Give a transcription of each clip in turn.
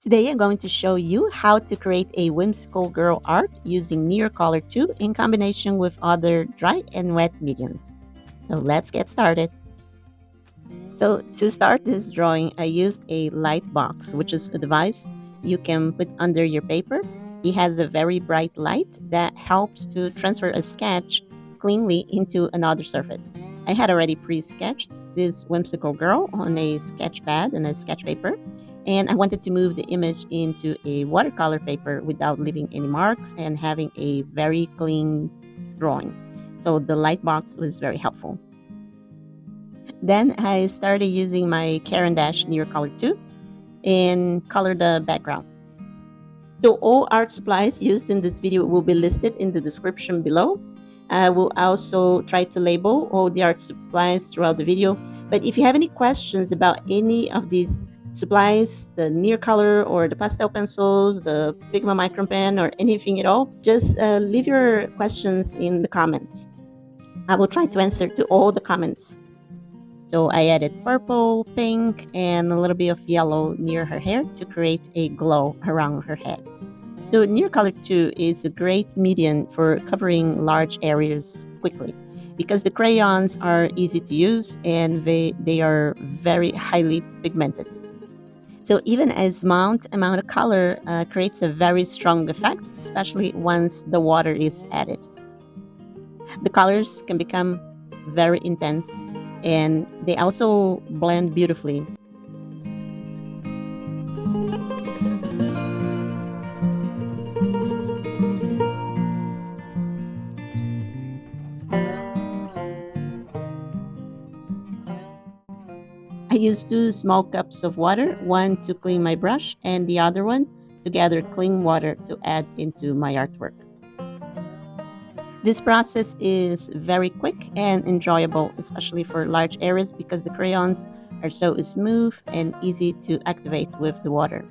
Today I'm going to show you how to create a whimsical girl art using Neocolor II in combination with other dry and wet mediums. So let's get started. So to start this drawing, I used a light box, which is a device you can put under your paper. It has a very bright light that helps to transfer a sketch cleanly into another surface. I had already pre-sketched this whimsical girl on a sketch pad and a sketch paper, and I wanted to move the image into a watercolor paper without leaving any marks and having a very clean drawing. So the light box was very helpful. Then I started using my Caran Neocolor II and color the background. So all art supplies used in this video will be listed in the description below. I will also try to label all the art supplies throughout the video. But if you have any questions about any of these supplies, the Neocolor or the pastel pencils, the Figma micron pen, or anything at all, just leave your questions in the comments. I will try to answer to all the comments. So I added purple, pink, and a little bit of yellow near her hair to create a glow around her head. So Neocolor II is a great medium for covering large areas quickly because the crayons are easy to use and they are very highly pigmented. So even a small amount of color creates a very strong effect, especially once the water is added. The colors can become very intense and they also blend beautifully. I used 2 small cups of water, one to clean my brush and the other one to gather clean water to add into my artwork. This process is very quick and enjoyable, especially for large areas because the crayons are so smooth and easy to activate with the water.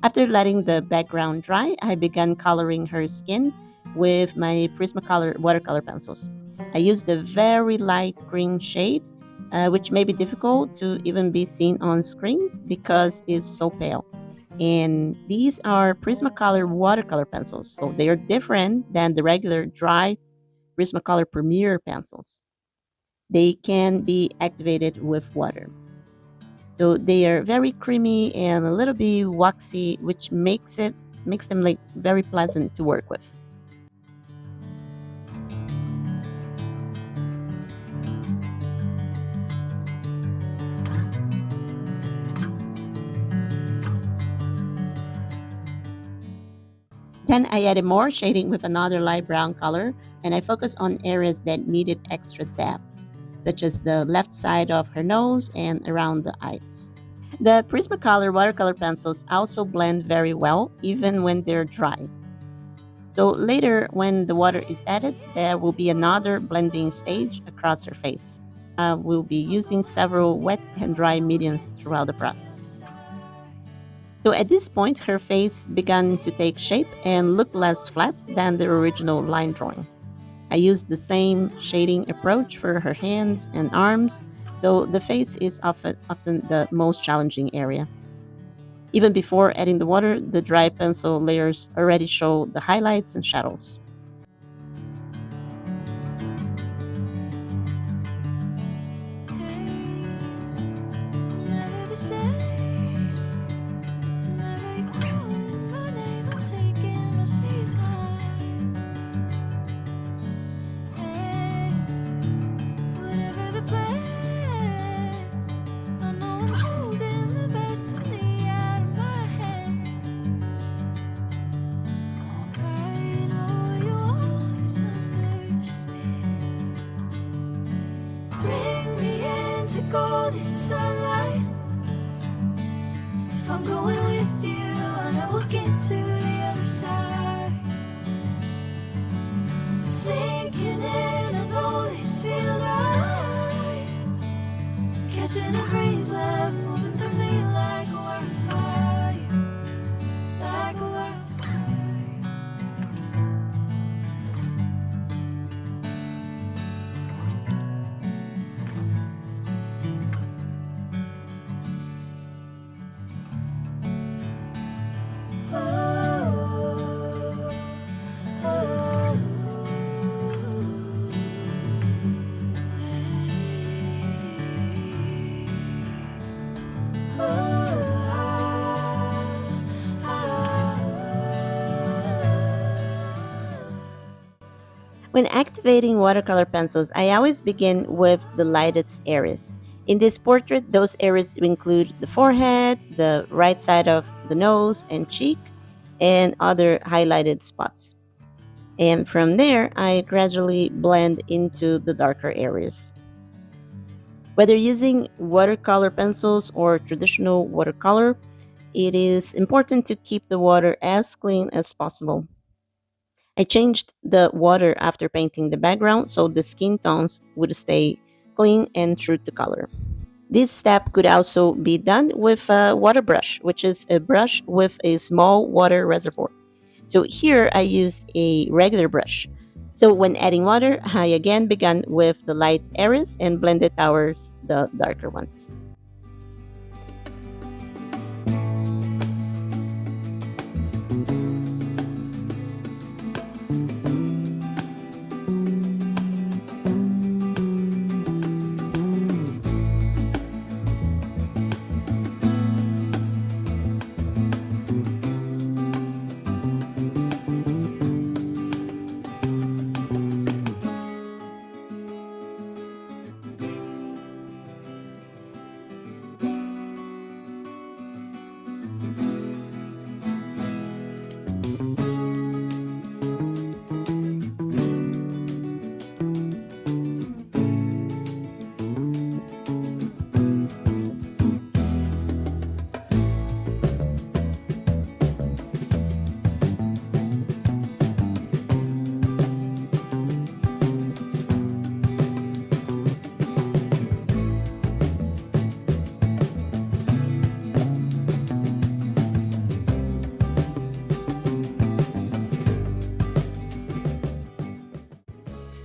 After letting the background dry, I began coloring her skin with my Prismacolor watercolor pencils. I used a very light green shade, which may be difficult to even be seen on screen because it's so pale. And these are Prismacolor watercolor pencils, so they are different than the regular dry Prismacolor Premier pencils. They can be activated with water. So they are very creamy and a little bit waxy, which makes them like very pleasant to work with. Then I added more shading with another light brown color, and I focused on areas that needed extra depth, such as the left side of her nose and around the eyes. The Prismacolor watercolor pencils also blend very well, even when they're dry. So later, when the water is added, there will be another blending stage across her face. We'll be using several wet and dry mediums throughout the process. So at this point, her face began to take shape and look less flat than the original line drawing. I used the same shading approach for her hands and arms, though the face is often the most challenging area. Even before adding the water, the dry pencil layers already show the highlights and shadows. Golden sunlight. If I'm going with you, I know we'll get to the other side. Sinking in, I know this feels right. Catching a breeze, love moving through me like a wildfire, like a wildfire. When activating watercolor pencils, I always begin with the lightest areas. In this portrait, those areas include the forehead, the right side of the nose and cheek, and other highlighted spots. And from there, I gradually blend into the darker areas. Whether using watercolor pencils or traditional watercolor, it is important to keep the water as clean as possible. I changed the water after painting the background so the skin tones would stay clean and true to color. This step could also be done with a water brush, which is a brush with a small water reservoir. So here I used a regular brush. So when adding water, I again began with the light areas and blended towards the darker ones.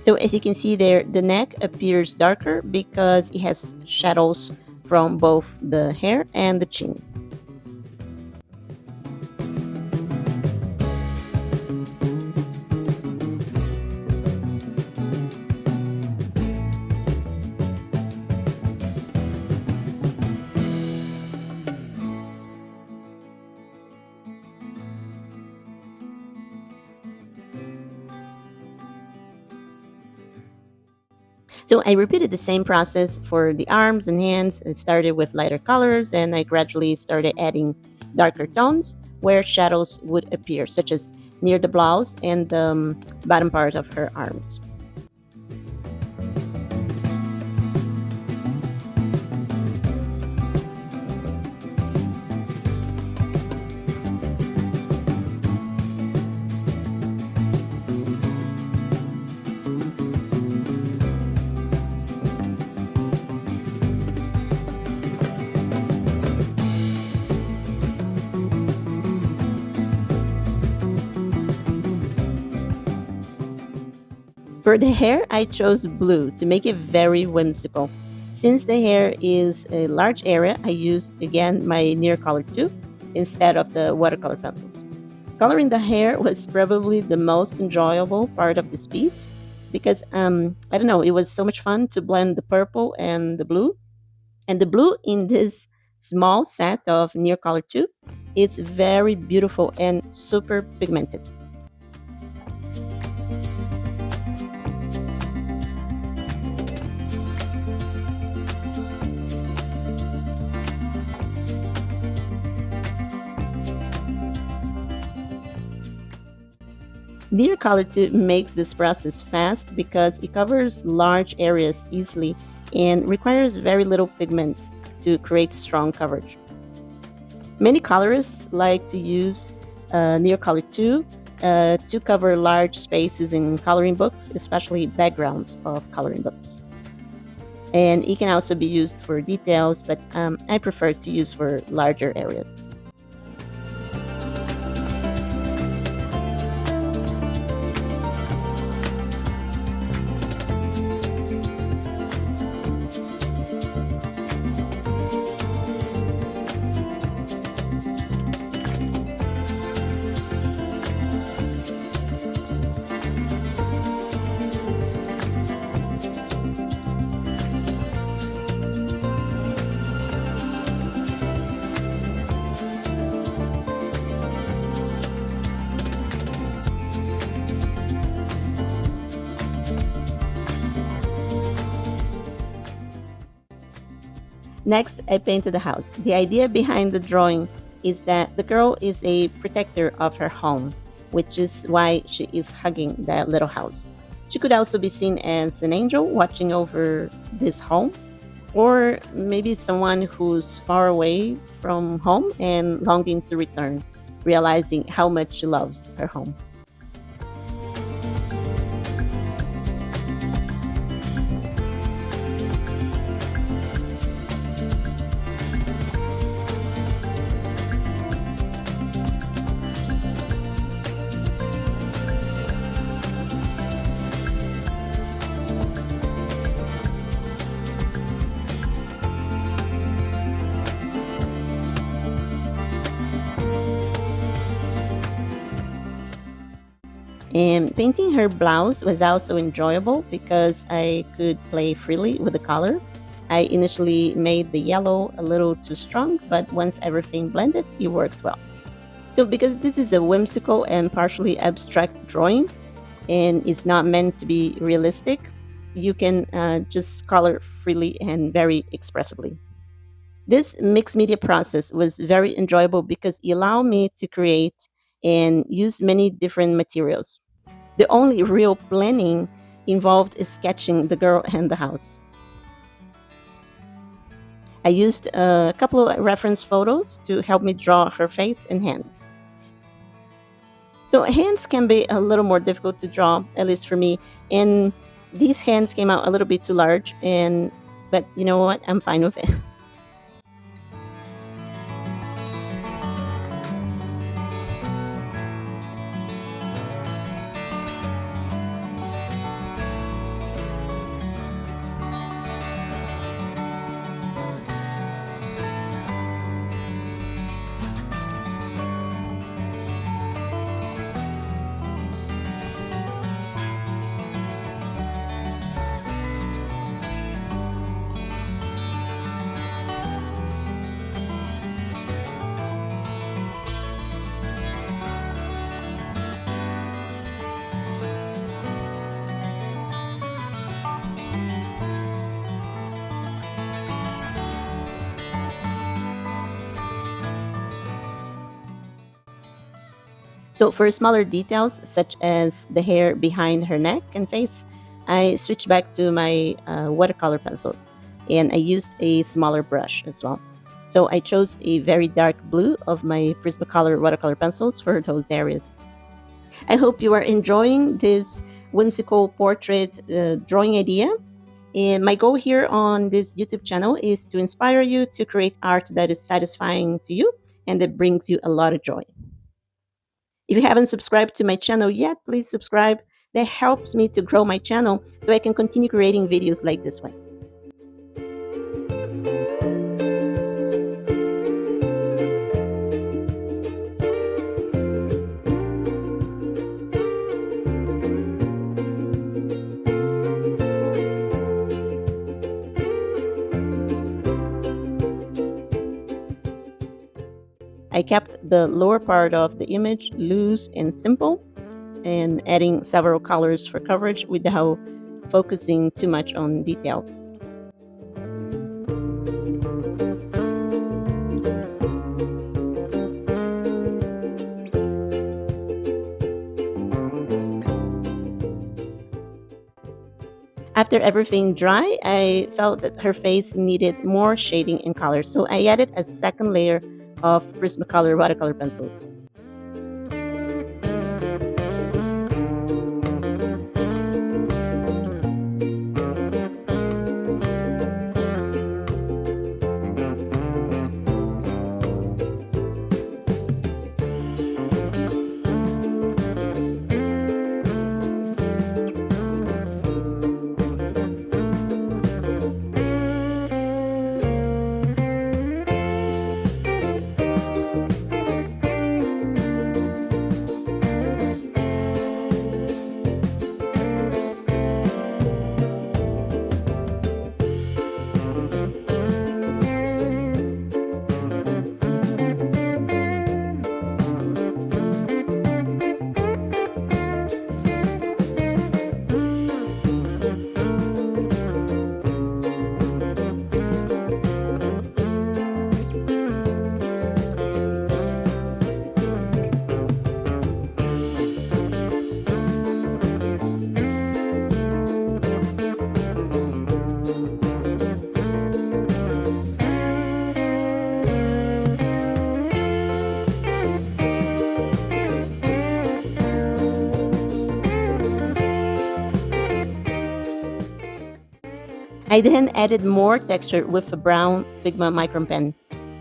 So as you can see there, the neck appears darker because it has shadows from both the hair and the chin. So I repeated the same process for the arms and hands. I started with lighter colors and I gradually started adding darker tones where shadows would appear, such as near the blouse and the bottom part of her arms. For the hair, I chose blue to make it very whimsical. Since the hair is a large area, I used again my Neocolor II instead of the watercolor pencils. Coloring the hair was probably the most enjoyable part of this piece because I don't know, it was so much fun to blend the purple and the blue. And the blue in this small set of Neocolor II is very beautiful and super pigmented. Neocolor 2 makes this process fast because it covers large areas easily and requires very little pigment to create strong coverage. Many colorists like to use Neocolor 2 to cover large spaces in coloring books, especially backgrounds of coloring books. And it can also be used for details, but I prefer to use for larger areas. Next, I painted the house. The idea behind the drawing is that the girl is a protector of her home, which is why she is hugging that little house. She could also be seen as an angel watching over this home, or maybe someone who's far away from home and longing to return, realizing how much she loves her home. And painting her blouse was also enjoyable because I could play freely with the color. I initially made the yellow a little too strong, but once everything blended, it worked well. So, because this is a whimsical and partially abstract drawing and it's not meant to be realistic, you can just color freely and very expressively. This mixed media process was very enjoyable because it allowed me to create and use many different materials. The only real planning involved is sketching the girl and the house. I used a couple of reference photos to help me draw her face and hands. So hands can be a little more difficult to draw, at least for me. And these hands came out a little bit too large, and but you know what? I'm fine with it. So for smaller details, such as the hair behind her neck and face, I switched back to my watercolor pencils and I used a smaller brush as well. So I chose a very dark blue of my Prismacolor watercolor pencils for those areas. I hope you are enjoying this whimsical portrait drawing idea. And my goal here on this YouTube channel is to inspire you to create art that is satisfying to you and that brings you a lot of joy. If you haven't subscribed to my channel yet, please subscribe that helps me to grow my channel so I can continue creating videos like this one. I kept the lower part of the image loose and simple, and adding several colors for coverage without focusing too much on detail. After everything dry, I felt that her face needed more shading and color, so I added a second layer of Prismacolor watercolor pencils. I then added more texture with a brown Figma micron pen,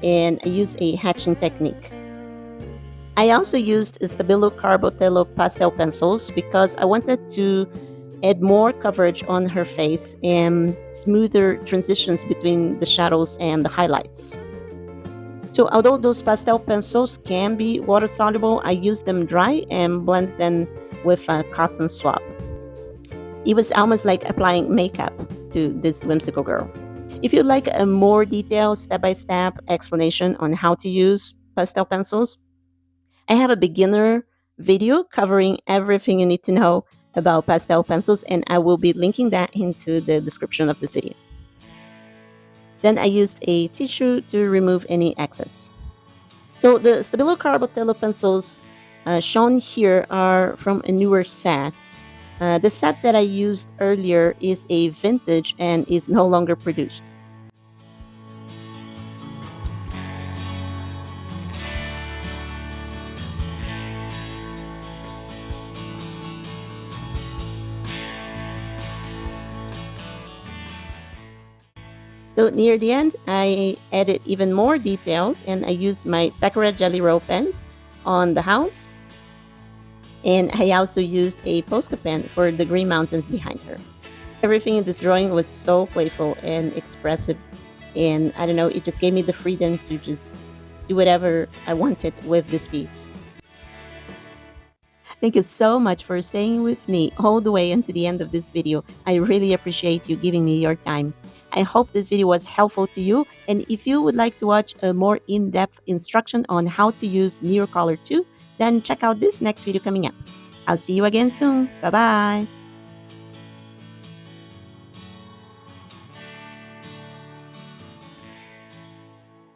and I used a hatching technique. I also used Stabilo Carbotello pastel pencils because I wanted to add more coverage on her face and smoother transitions between the shadows and the highlights. So although those pastel pencils can be water soluble, I used them dry and blended them with a cotton swab. It was almost like applying makeup to this whimsical girl. If you'd like a more detailed step-by-step explanation on how to use pastel pencils, I have a beginner video covering everything you need to know about pastel pencils, and I will be linking that into the description of this video. Then I used a tissue to remove any excess. So the Stabilo Carbotello pencils shown here are from a newer set. The set that I used earlier is a vintage and is no longer produced. So near the end, I added even more details, and I used my Sakura Jelly Roll pens on the house. And I also used a Posca pen for the green mountains behind her. Everything in this drawing was so playful and expressive, and I don't know, it just gave me the freedom to just do whatever I wanted with this piece. Thank you so much for staying with me all the way until the end of this video. I really appreciate you giving me your time. I hope this video was helpful to you, and if you would like to watch a more in-depth instruction on how to use Neocolor II, then check out this next video coming up. I'll see you again soon. Bye-bye.